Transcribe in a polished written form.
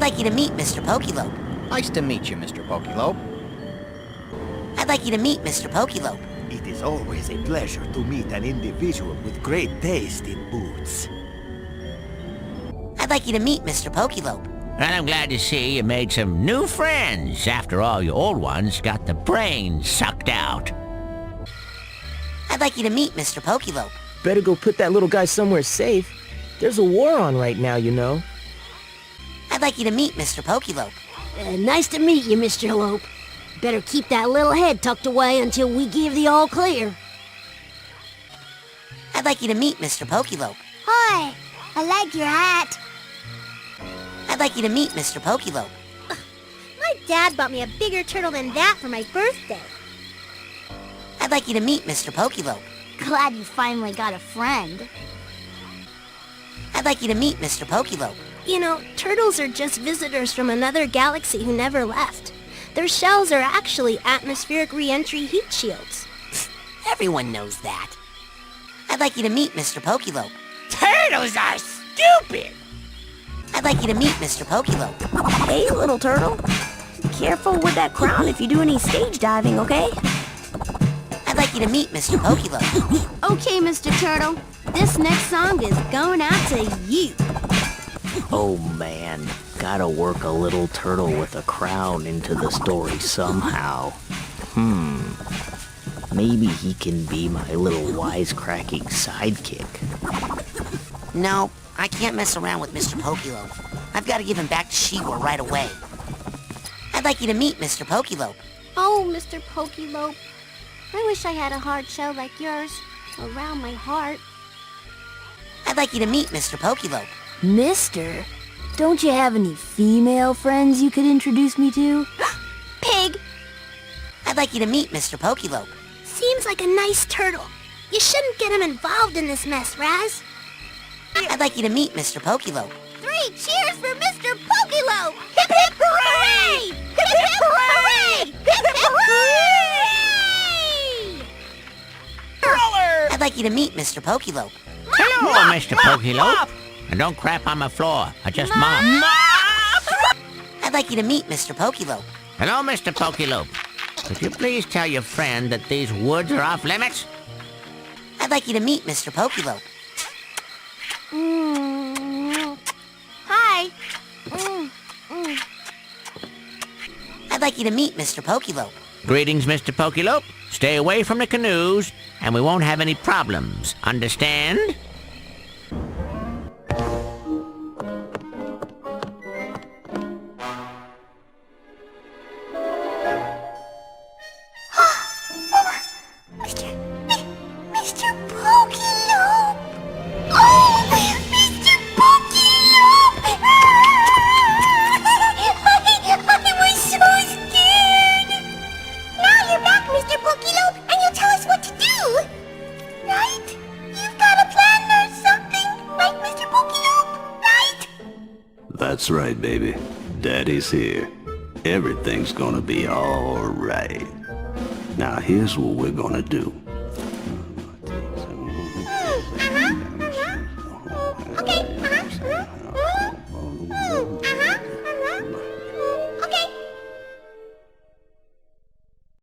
like you to meet Mr. Pokeylope. Nice to meet you, Mr. Pokeylope. I'd like you to meet Mr. Pokeylope. It is always a pleasure to meet an individual with great taste in boots. I'd like you to meet Mr. Pokeylope. And I'm glad to see you made some new friends after all your old ones got the brains sucked out. I'd like you to meet Mr. Pokeylope. Better go put that little guy somewhere safe. There's a war on right now, you know. I'd like you to meet Mr. Pokeylope. Nice to meet you, Mr. Lope. Better keep that little head tucked away until we give the all clear. I'd like you to meet Mr. Pokeylope. Hi, I like your hat. I'd like you to meet Mr. Pokeylope. My dad bought me a bigger turtle than that for my birthday. I'd like you to meet Mr. Pokeylope. Glad you finally got a friend. I'd like you to meet Mr. Pokeylope. You know, turtles are just visitors from another galaxy who never left. Their shells are actually atmospheric re-entry heat shields. Everyone knows that. I'd like you to meet Mr. Pokeylope. Turtles are stupid! I'd like you to meet Mr. Pokeylope. Hey, little turtle. Careful with that crown if you do any stage diving, okay? I'd like you to meet Mr. Pokeylope. Okay, Mr. Turtle. This next song is going out to you. Oh man, gotta work a little turtle with a crown into the story somehow. Maybe he can be my little wisecracking sidekick. No, I can't mess around with Mr. Pokeylope. I've got to give him back to She-War right away. I'd like you to meet Mr. Pokeylope. Oh, Mr. Pokeylope. I wish I had a hard shell like yours around my heart. I'd like you to meet Mr. Pokeylope. Mister, don't you have any female friends you could introduce me to? Pig! I'd like you to meet Mr. Pokeylope. Seems like a nice turtle. You shouldn't get him involved in this mess, Raz. I'd like you to meet Mr. Pokeylope. 3 cheers for Mr. Pokeylope! Hip hip hooray! Hip hip hooray! Hip hip hooray! Cruller! I'd like you to meet Mr. Pokeylope. Hello, Mr. Pokeylope. And don't crap on my floor. I just mop. I'd like you to meet Mr. Pokeylope. Hello, Mr. Pokeylope. Could you please tell your friend that these woods are off limits? I'd like you to meet Mr. Pokeylope. Hi. I'd like you to meet Mr. Pokeylope. Greetings, Mr. Pokeylope. Stay away from the canoes, and we won't have any problems. Understand? Mr. Pokeylope! Oh, Mr. Pokeylope! I was so scared! Now you're back, Mr. Pokeylope, and you'll tell us what to do! Right? You've got a plan or something, right, Mr. Pokeylope? Right? That's right, baby. Daddy's here. Everything's gonna be all right. Now here's what we're gonna do.